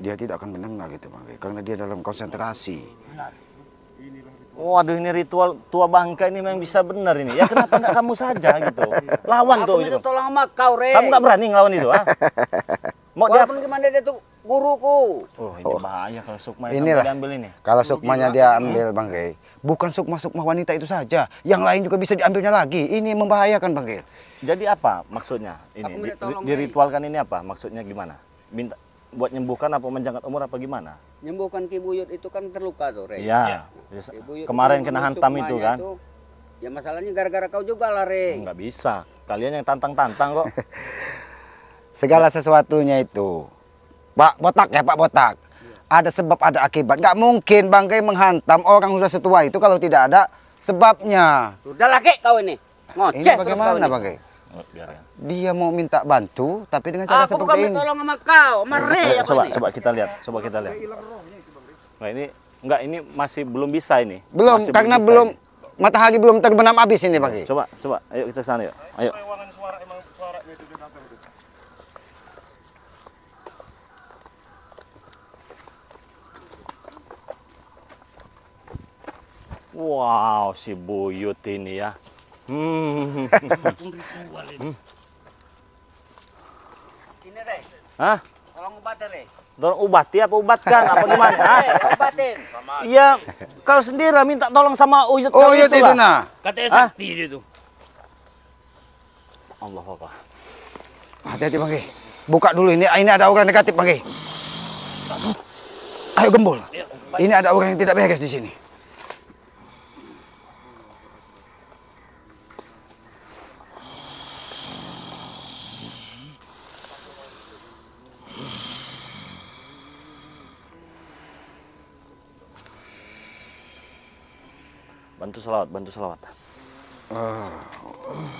Dia tidak akan mendengar gitu Bang Ge, karena dia dalam konsentrasi. Waduh, ini ritual tua bangka ini memang bisa benar ini. Ya kenapa enggak kamu saja gitu? Lawan tuh itu. Tolong sama kau, Re. Kamu enggak berani ngelawan itu, ah? Mau dia Walaupun gimana dia tuh guruku. Oh, ini bahaya kalau Sukma Inilah. diambil ini. Kalau Sukmanya dia ambil Bang Ge, bukan Sukma-Sukma wanita itu saja, yang lain juga bisa diambilnya lagi. Ini membahayakan Bang Ge. Jadi apa maksudnya ini? Diritualkan ini apa? Maksudnya gimana? Minta buat nyembuhkan apa menjangkat umur apa gimana? Nyembuhkan Ki Buyut itu kan terluka tuh, Re. Iya. Kemarin kena hantam itu kan. Ya masalahnya gara-gara kau juga lah, Re. Enggak bisa. Kalian yang tantang-tantang kok. Segala sesuatunya itu, Pak Botak ya Pak Botak. Ada sebab ada akibat. Nggak mungkin Bang Ge menghantam orang sudah setua itu kalau tidak ada sebabnya. Sudah laki kau ini. Ngoceh. Ini bagaimana Bang Ge? Dia mau minta bantu tapi dengan cara seperti ini. Aku bukan tolong sama kau, sama Re. Coba kita lihat. Nah, ini masih belum bisa ini. Belum, masih karena belum ini. Matahari belum terbenam habis ini Bang Ge. Coba, ayo kita sana yuk. Ayo. Wow, si Buyut ini ya. Ini, Re. Hah? Tolong obatin, Re. Tolong ubati apa ubatkan apa gimana? Hah? Obatin. Iya, kau sendiri lah minta tolong sama Uyut. Oh iya itu nah. Katanya sakti dia tuh. Allah Akbar. Hati-hati Bang Ge. Buka dulu ini ada orang negatif Bang Ge. Ayo gembul. Ini ada orang yang tidak beres di sini. Bantu selawat. Assalamualaikum.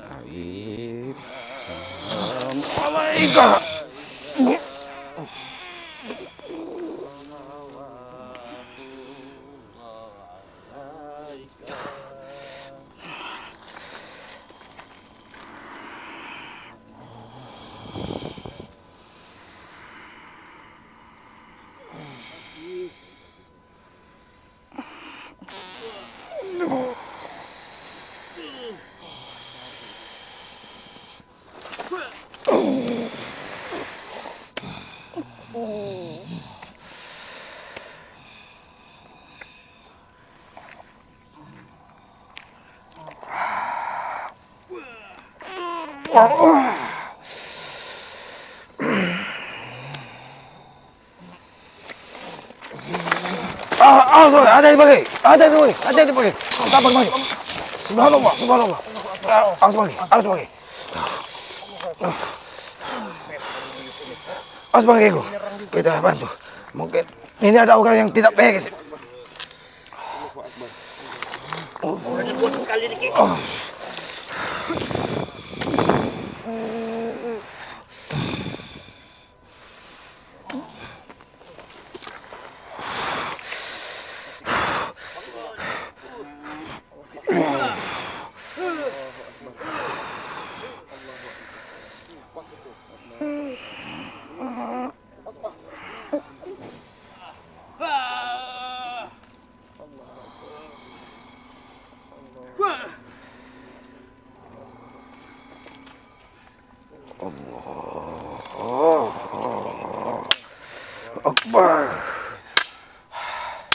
Habib. Assalamualaikum. Hati-hati Bang Ge. Tabak Bang Ge. Subhanallah. Awas Bang Ge. Awas Bang Ge. Kita bantu. Mungkin ini ada orang yang tidak beres. Sekali dikit.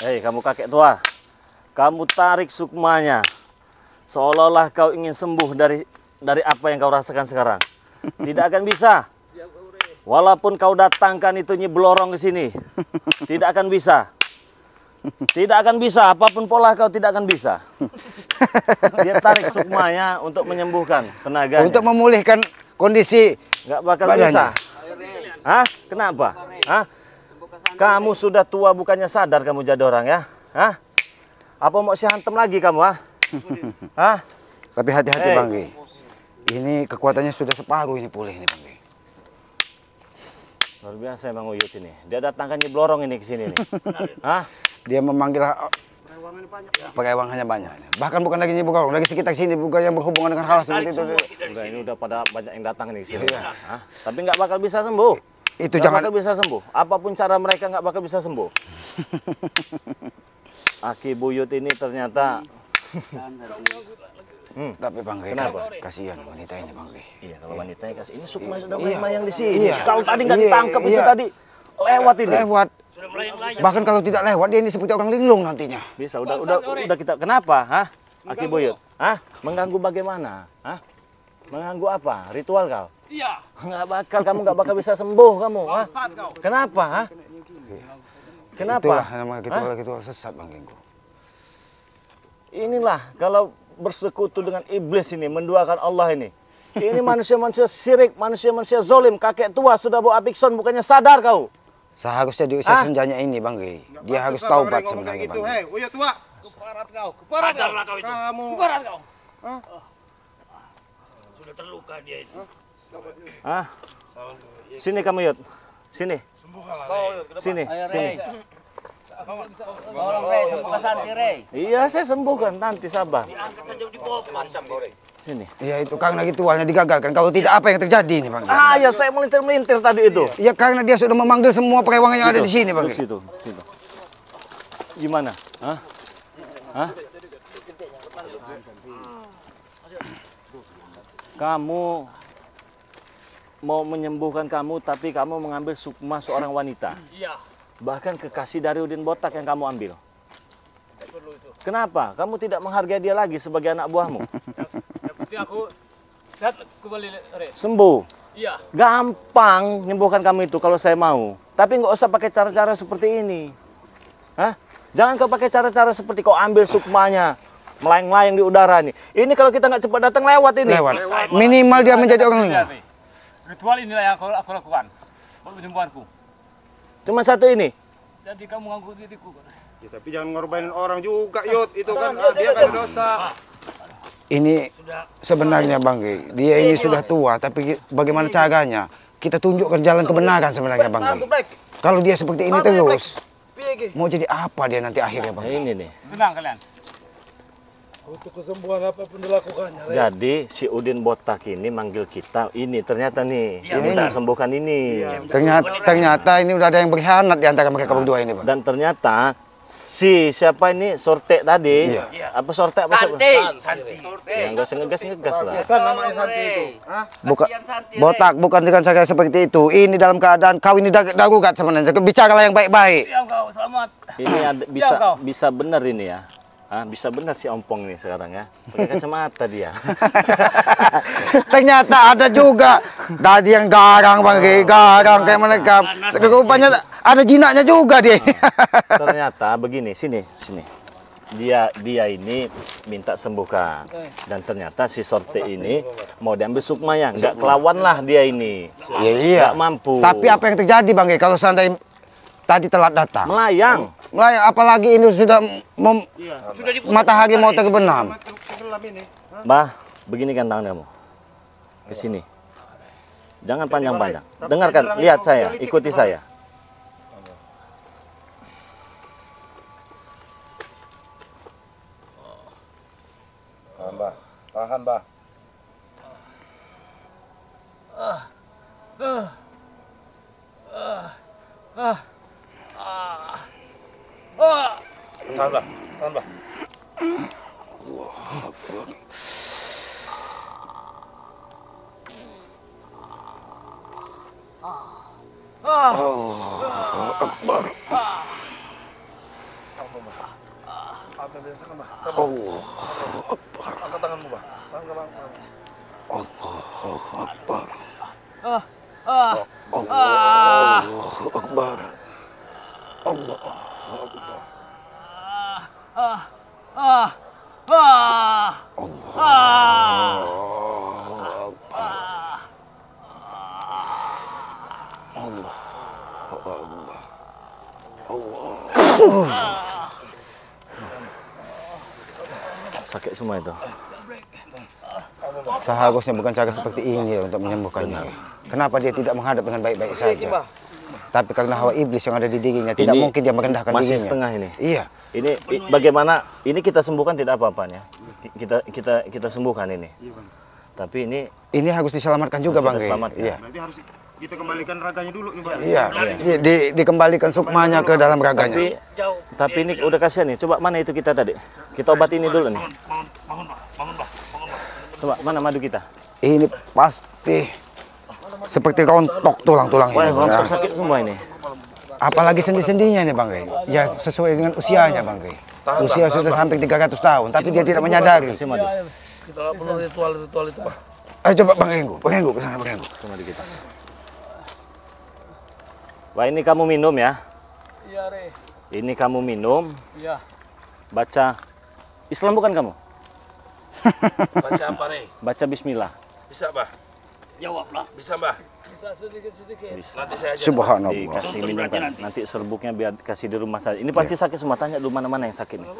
Hei, kamu kakek tua. Kamu tarik Sukmanya. Seolah-olah kau ingin sembuh dari apa yang kau rasakan sekarang. Tidak akan bisa. Walaupun kau datangkan itu Nyi Blorong ke sini, tidak akan bisa. Tidak akan bisa, apapun pola kau tidak akan bisa. Dia tarik Sukmanya untuk menyembuhkan tenaganya. Untuk memulihkan kondisi. Nggak bakal badannya. bisa. Hah? Kenapa? Hah? Kamu sudah tua bukannya sadar kamu jadi orang ya? Hah? Apa mau si hantem lagi kamu, ah? Hah? Tapi hati-hati Hey. Bang Ge. Ini kekuatannya sudah separuh ini pulih ini Bang Ge. Luar biasa Bang Uyut ini. Dia datangkan Nyiblorong ini ke sini nih. Hah? Dia memanggil perewangannya banyak. Bahkan bukan lagi Nyiblorong, lagi sekitar sini juga yang berhubungan dengan hal seperti itu. Udah ini udah pada banyak yang datang nih ke sini. Hah? Tapi nggak bakal bisa sembuh. Itu Nggak jangan bakal bisa sembuh. Apapun cara mereka nggak bakal bisa sembuh. Aki Buyut ini ternyata. Tapi Bang Rey, Kenapa? kasihan wanita ini Bang Rey. Iya, kalau wanitanya kasih ini Sukma sudah Iya. melayang di sini. Iya. Kalau tadi nggak Iya, ditangkap itu iya. tadi lewat ini. Lewat. Bahkan kalau tidak lewat dia ini seperti orang linglung nantinya. Bisa, udah kita. Kenapa? Hah? Aki Buyut? Hah? Mengganggu bagaimana? Hah? Mengganggu apa? Ritual kau? Iya. Nggak bakal, kamu nggak bakal bisa sembuh kamu. Hah? Kenapa? Hah? Kenapa? Itulah namanya ritual sesat Bang Genggo. Inilah kalau bersekutu dengan iblis ini, menduakan Allah ini. Ini manusia-manusia syirik, manusia-manusia zolim, kakek tua sudah bawa apikson, bukannya sadar kau. Seharusnya di usia senjanya ini Bang Rey, dia harus taubat sebenarnya Bang Rey. Uyut tua. Keparat kau. Keparat kau itu. Kamu. Keparat kau. Sudah terluka dia itu. Hah? Sini kamu Yud, sini. Sini, sini. Tolong Rey, sembuhkan Santi Rey. Iya, saya sembuhkan, nanti sabar. Angkat saja di bawah. Macam kau Rey. Sini. Ya itu karena ritualnya digagalkan. Kalau tidak apa yang terjadi ini Bang Rey? Ah ya, saya melintir-melintir tadi itu. Ya karena dia sudah memanggil semua perewangan yang ada di sini Bang Duduk Rey. situ, situ. Gimana? Hah? Hah? Kamu mau menyembuhkan kamu, tapi kamu mengambil Sukma seorang wanita. Iya. Bahkan kekasih dari Udin Botak yang kamu ambil. Kenapa? Kamu tidak menghargai dia lagi sebagai anak buahmu? Yang penting aku sehat kembali Rey. Sembuh. Iya. Gampang menyembuhkan kamu itu kalau saya mau. Tapi nggak usah pakai cara-cara seperti ini. Hah? Jangan kau pakai cara-cara seperti kau ambil Sukmanya, melayang-layang di udara nih. Ini kalau kita nggak cepat datang lewat ini. Lewat. Minimal dia menjadi orang linglung. Ritual inilah yang aku lakukan. Buat penyembuhanku. Cuma satu ini. Jadi kamu ganggu diriku. Ya, tapi jangan ngorbanin orang juga, Yud. Itu kan dia kan dosa. Ini sebenarnya Bang Rey, dia ini sudah tua, tapi bagaimana caranya? Kita tunjukkan jalan kebenaran sebenarnya Bang Rey. Kalau dia seperti ini terus, mau jadi apa dia nanti akhirnya Bang Rey? Ini nih. Tenang kalian. Untuk kesembuhan apapun dilakukannya. Jadi si Udin Botak ini manggil kita ini ternyata nih minta sembuhkan ini. Ternyata ini udah ada yang berkhianat di antara mereka berdua ini Bang. Dan ternyata si siapa ini Sortek tadi? Iya. Apa Sortek apa siapa? Santi. Ya nggak usah ngegas lah. San namanya Santi itu. Bukan Botak, bukan dengan cara seperti itu. Ini dalam keadaan kau ini darurat sebenarnya. Bicaralah yang baik-baik. Diam kau, selamat. Ini ada, bisa benar ini ya. Ah, bisa benar si Ompong nih sekarang ya. Pakai kacamata dia. Ternyata ada juga tadi yang garang Bang Rey, garang kayak mereka. Rupanya ada jinaknya juga dia. Ternyata begini, sini. Dia ini minta sembuhkan. Dan ternyata si Sorte ini mau diambil Sukmanya, nggak kelawan lah dia ini. Iya. Nggak mampu. Tapi apa yang terjadi Bang Rey kalau seandainya tadi telat datang? Melayang. Melayang, apalagi ini sudah matahari mau terbenam. Bah, begini kan tangan kamu. Ke sini. Jangan panjang-panjang. Dengarkan, lihat saya, ikuti saya. Tahan, Bah. Tahan, Bah. Tahan, Bah. Tahan, Bah. Angkat tanganmu, Bah. Angkat tanganmu. Sakit semua itu. Seharusnya bukan cara seperti ini untuk menyembuhkannya. Kenapa dia tidak menghadap dengan baik-baik saja? Tapi karena hawa iblis yang ada di dirinya, tidak Ini mungkin dia merendahkan masih dirinya. setengah ini. Iya. Ini bagaimana? Ini kita sembuhkan tidak apa-apanya. Kita sembuhkan ini. Tapi ini harus diselamatkan juga, kita Bang. selamatkan. Iya. Berarti harus kita kembalikan raganya dulu nih, Bang. Iya. Dikembalikan sukmanya ke dalam raganya. Tapi ini udah kasihan nih. Coba mana itu kita tadi? Kita obati ini dulu nih. Bangun, Pak. Bangun, Pak. Bangun, Pak. Coba mana madu kita? Ini pasti seperti rontok tulang-tulangnya. Wah, rontok sakit semua ini. Apalagi sendi-sendinya nih, Bang. Ya sesuai dengan usianya, Bang. Usia sudah sampai 300 tahun, tapi dia tidak menyadari. Kasih madu. Kita nggak perlu ritual-ritual itu, Pak. Ayo coba Bang Enggu ke sana, Bang Enggu. Kasih madu kita. Wah, ini kamu minum ya. Iya, Re. Ini kamu minum. Iya. Baca Islam bukan kamu? Baca apa, Re? Baca Bismillah. Bisa, Mbah? Jawablah. Bisa, Mbah? Bisa sedikit-sedikit. Bisa. Nanti saya aja. Subhanallah. Dikasih minumkan. Nanti serbuknya biar kasih di rumah saja. Ini pasti sakit semua. Tanya dulu mana-mana yang sakit nih.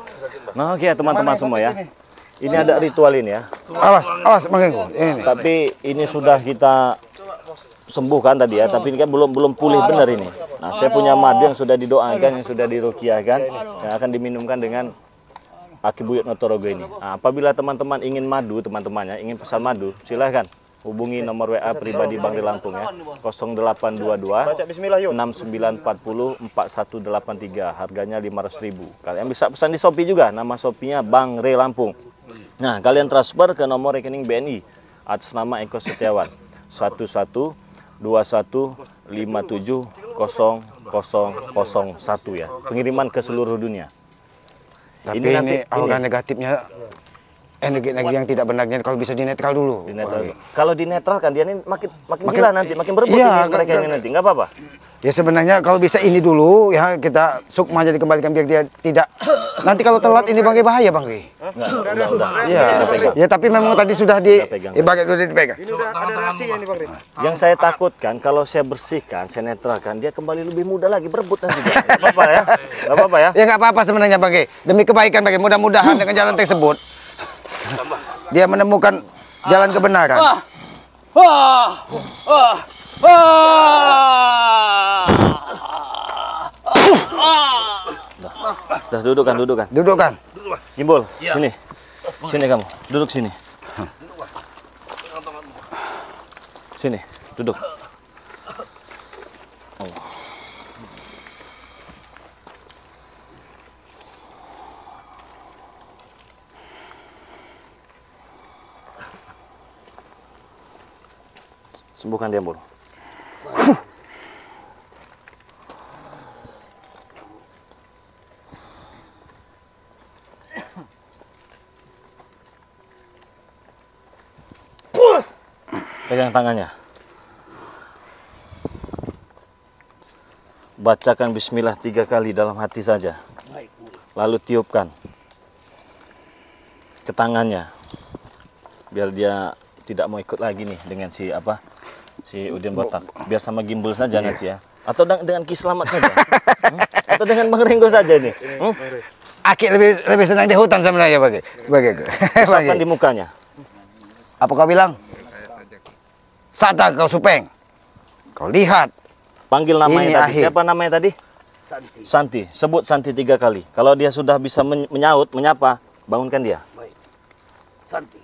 Nah, oke ya teman-teman semua ya. Ini ada ritual ini ya. Awas Bang Enggu. Ini. Tapi ini sudah kita sembuhkan tadi ya. Tapi ini kan belum pulih benar ini. Nah, saya punya madu yang sudah didoakan, yang sudah diruqyahkan, yang akan diminumkan dengan Aki Buyut Notorogo ini. Nah, apabila teman-teman ingin madu, teman-temannya ingin pesan madu, silahkan hubungi nomor WA pribadi Bang Ri Lampung ya. 0822 Baca bismillah yuk. 6940 4183. Harganya 500.000. Kalian bisa pesan di Shopee juga. Nama Shopee-nya Bang Ri Lampung. Nah, kalian transfer ke nomor rekening BNI atas nama Eko Setiawan 1121570001 ya. Pengiriman ke seluruh dunia. Tapi Ini nanti- ini aura negatifnya, energi-energi yang tidak benarnya kalau bisa dinetral dulu. Dinetral. Kalau dinetralkan dia ini makin gila nanti, makin berebut Iya, ini mereka ini nanti. Nggak apa-apa. Ya sebenarnya kalau bisa ini dulu ya kita sukma jadi kembalikan biar dia tidak. Nanti kalau telat ini Bang Ri, bahaya Bang Ri. Enggak, udah. Iya. Ya tapi memang tadi sudah pegang. ibarat sudah dipegang. Ini udah ada reaksinya nih, Bang Ri. Yang saya takutkan kalau saya bersihkan, saya netralkan, dia kembali lebih mudah lagi berebut nanti. Nggak apa-apa ya. Nggak apa-apa ya. Ya nggak apa-apa sebenarnya Bang Ri. Demi kebaikan Bang Ri, mudah-mudahan dengan jalan tersebut dia menemukan jalan kebenaran. Dah dudukkan. Dudukkan. Gimbal, sini. Sini kamu, duduk sini. Sini, duduk. Allah. Sembuhkan dia, Bol. Pegang tangannya. Bacakan bismillah 3 kali dalam hati saja. Lalu tiupkan ke tangannya. Biar dia tidak mau ikut lagi nih dengan si Udin Botak. Biar sama Gimbal saja nanti ya. Atau dengan Ki Slamet saja. Atau dengan Bang Renggo saja nih. Aki lebih senang di hutan sebenarnya Bang Ri. Usapkan di mukanya. Apa kau bilang? Sadar kau Supeng. Kau lihat. Panggil namanya Ini tadi. akhir. Siapa namanya tadi? Santi. Santi. Sebut Santi 3 kali. Kalau dia sudah bisa menyapa, bangunkan dia. Baik. Santi.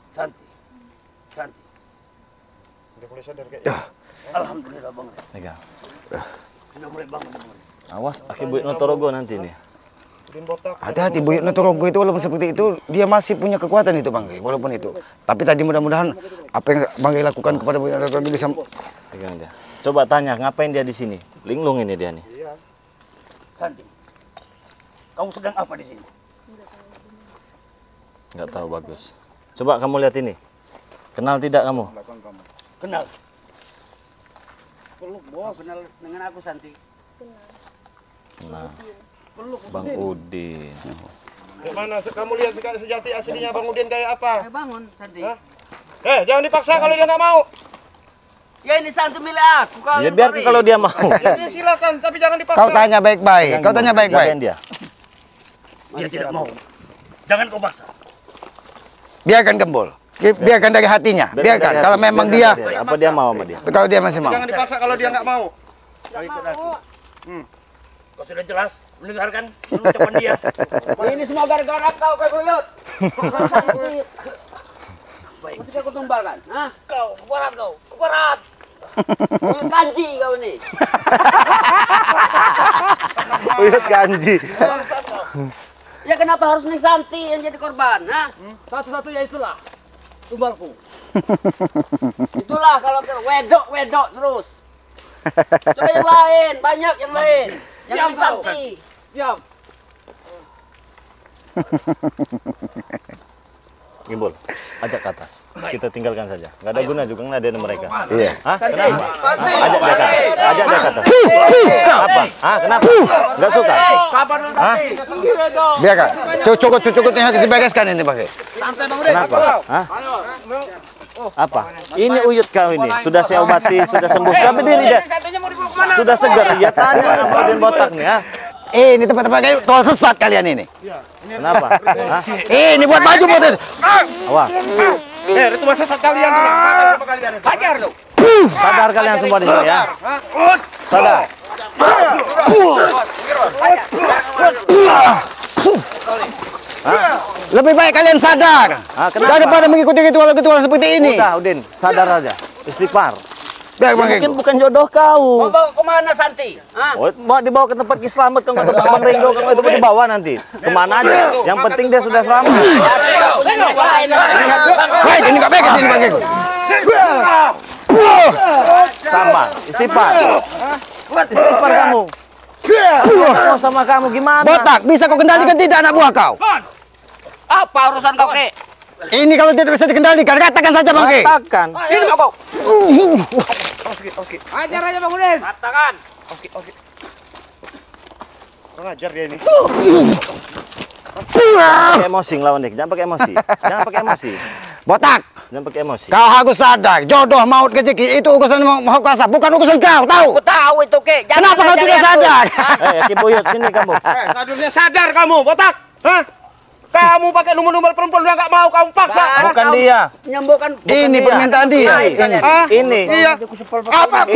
Santi. Santi. Udah mulai sadar kayaknya. Alhamdulillah, Bang. Pegang. Sudah mulai bangun, Bang. Awas Aki Buyut Notorogo nanti nih. Udin botak. Hati-hati Buyut Notorogo itu walaupun seperti itu dia masih punya kekuatan itu Bang Ri, walaupun itu. Tapi tadi mudah-mudahan apa yang Bang Ri lakukan kepada Buyut Notorogo bisa. Pegang dia. Coba tanya, ngapain dia di sini? Linglung ini dia nih. Santi. Kamu sedang apa di sini? Nggak tahu, bagus. Coba kamu lihat ini. Kenal tidak kamu? Kenal. Peluk, bos. Kenal dengan aku, Santi. Nah, Bang Udin. Mana kamu lihat sejati aslinya Bang Udin kayak apa? Bangun, Santi. Hah? Jangan dipaksa kalau dia nggak mau. Ya ini Santi milik aku. Ya biarkan kalau dia mau. Ya silakan, tapi jangan dipaksa. Kau tanya baik-baik. Kau tanya Jagain baik-baik. dia. Dia tidak mau. Jangan kau paksa. Biarkan Gembul. Biarkan dari hatinya. Biarkan. Dari Kalau hati. memang Biarkan dia, dari hati. Apa dia mau sama dia? kalau dia masih mau. Jangan dipaksa kalau dia nggak mau. Kau ikut aku. Kau sudah jelas mendengarkan ucapan dia. Ini semua gara-gara kau, Yud. Baik. Mesti aku tumbalkan. Hah? Kau, keparat kau, keparat. Kanji kau nih. Uyut kanji. Ya kenapa harus Neng Santi yang jadi korban? Hah? Satu-satunya itulah tumbalku. Itulah kalau wedok terus. Coba yang lain, banyak yang lain. Yang Diam Neng kau. Santi. Diam. Gimbal, ajak ke atas. Kita tinggalkan saja. Nggak ada guna juga ngeladenin mereka. Iya. Hah? Kenapa? Ajak dia ke atas. Ajak dia ke atas. Apa? Hah? Kenapa? Nggak suka? Kapan lu nanti? Biarkan. Cukup yang harus dibereskan ini, Bang. Kenapa? Hah? Apa? Ini uyut kau ini. Sudah saya obati, sudah sembuh. Sudah berdiri dia. Sudah segar. Ya tanya apa Raden Botak nih, ha? Ini tempat-tempat kayak tol sesat kalian ini. Kenapa? Hah? Ini buat baju motor. Awas. Itu masa sesat kalian tuh. Makan sama kalian. Hajar lu. Sadar kalian semua di sini ya. Sadar. Lebih baik kalian sadar Kenapa? daripada mengikuti ritual-ritual seperti ini. Udah, Udin. Sadar aja. Istighfar. Biar Bang Mungkin Ego. bukan jodoh kau. Mau kemana Santi? Hah? Oh, mau dibawa ke tempat Kislamet, kalau nggak tempat Bang Ringo, kalau itu dibawa nanti. Kemana aja? Yang penting dia sudah selamat. Baik, ini nggak baik kesini Bang Ego. Sama, istighfar. Istighfar kamu. Mau sama kamu gimana? Botak, bisa kau kendalikan tidak anak buah kau? Apa urusan kau, Kek? Ini kalau tidak bisa dikendalikan, katakan saja Bang Ego. Katakan. Ini kau. Oke. Ajar aja Bang Udin. Katakan. Oke. Kurang ajar dia ini. Pakai emosi ngelawan Dik. Jangan pakai emosi. Jangan pakai emosi. Botak, Jangan pakai emosi. kau harus sadar, jodoh maut rezeki itu urusan Maha Kuasa, bukan urusan kau, tahu? Aku tahu itu, Kek. Kenapa kau tidak sadar? Ki Buyut, sini kamu. Sadurnya sadar kamu, botak. Hah? Kamu pakai numbal-numbal perempuan udah nggak mau kamu paksa. Bukan dia. Menyembuhkan. Ini permintaan dia. Hah? Ini. Iya. Apa?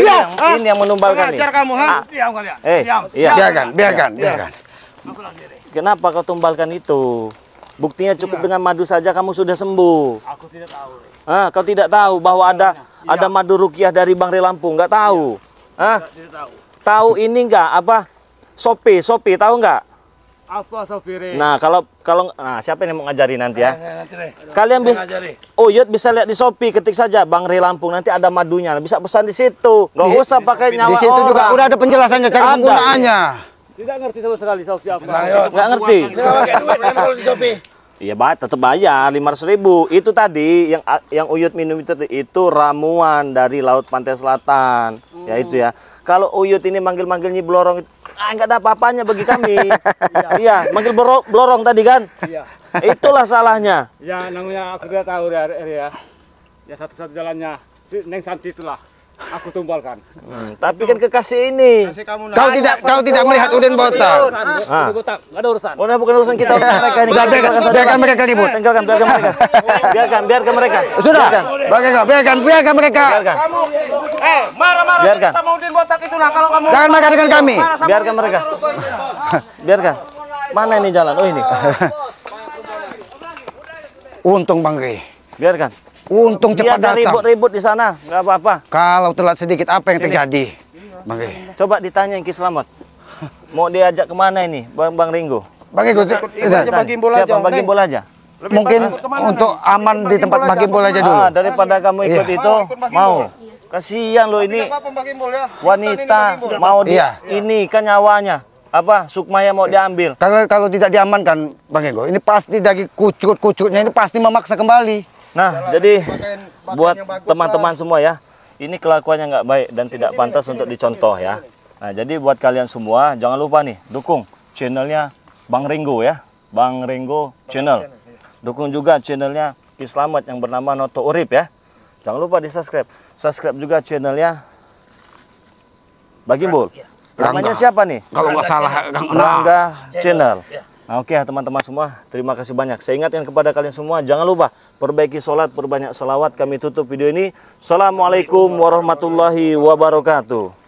Ini yang menumbalkan nih. Ajar kamu, ha? Diam kalian. Iya. Biarkan. Kenapa kau tumbalkan itu? Buktinya cukup dengan madu saja kamu sudah sembuh. Aku tidak tahu. Kau tidak tahu bahwa ada madu rukiah dari Bang Re Lampung? Nggak tahu? Tidak tahu. Tahu ini nggak apa? Sopi tahu nggak? Apa Sopire? Nah kalau siapa yang mau ngajari nanti ya? Nanti deh. Kalian bisa, Ngajari. Yud bisa lihat di Shopee, ketik saja Bang Re Lampung, nanti ada madunya, bisa pesan di situ. Nggak usah pakai Di nyawa situ juga orang. udah ada penjelasannya, cara Ada. penggunaannya. Tidak ngerti sama sekali Sofi apa. Nggak ngerti. Tidak pakai duit kan kalau di Shopee. Iya, tetap bayar 500.000. Itu tadi yang Uyut minum itu ramuan dari Laut Pantai Selatan. Ya itu ya. Kalau Uyut ini manggil-manggil Nyi Blorong, nggak ada apa-apanya bagi kami. Iya, manggil Blorong tadi kan. Iya. Itulah salahnya. Ya namanya aku tidak tahu ya. Ya satu-satu jalannya si Neng Santi itulah aku tumbalkan. Tapi kan kekasih ini. Kasih kamu Kau tidak melihat Udin Botak. Ah. Botak, nggak ada urusan. Bukan urusan kita, urusan mereka ini. Biarkan mereka ribut. Biarkan mereka. Biarkan mereka. Sudah, biarkan mereka. Biarkan. marah-marah Biarkan. sama Udin Botak itulah kalau kamu. Jangan marah dengan kami. Biarkan mereka. Biarkan. Mana ini jalan? Oh ini. Untung Bang Re. Biarkan. Untung cepat Biar datang. ribut-ribut di sana, nggak apa-apa. Kalau telat sedikit apa yang terjadi? Bang Re. Coba ditanya Ki Slamet. Mau diajak kemana ini, Bang Ringo? Bang Ego, Tanya. Siapa? Bang Gimbal aja. mungkin untuk aman di tempat Bang Gimbal aja dulu. Daripada kamu ikut itu, mau. Kasihan lo ini wanita mau ini kan nyawanya. Apa Sukmaya mau diambil. Kalau tidak diamankan Bang Ego, ini pasti dari kucut-kucutnya ini pasti memaksa kembali. Nah, jadi buat teman-teman semua ya, ini kelakuannya nggak baik dan tidak pantas untuk dicontoh ya. Nah, jadi buat kalian semua jangan lupa nih dukung channelnya Bang Ringo ya, Bang Ringo Channel. Dukung juga channelnya Ki Slamet yang bernama Noto Urip ya. Jangan lupa di subscribe. Subscribe juga channelnya Bang Gimbal. Namanya siapa nih? Kalau nggak salah Rangga Channel. Nah, oke teman-teman semua, terima kasih banyak. Saya ingatkan kepada kalian semua, jangan lupa perbaiki sholat, perbanyak salawat. Kami tutup video ini. Assalamualaikum warahmatullahi wabarakatuh.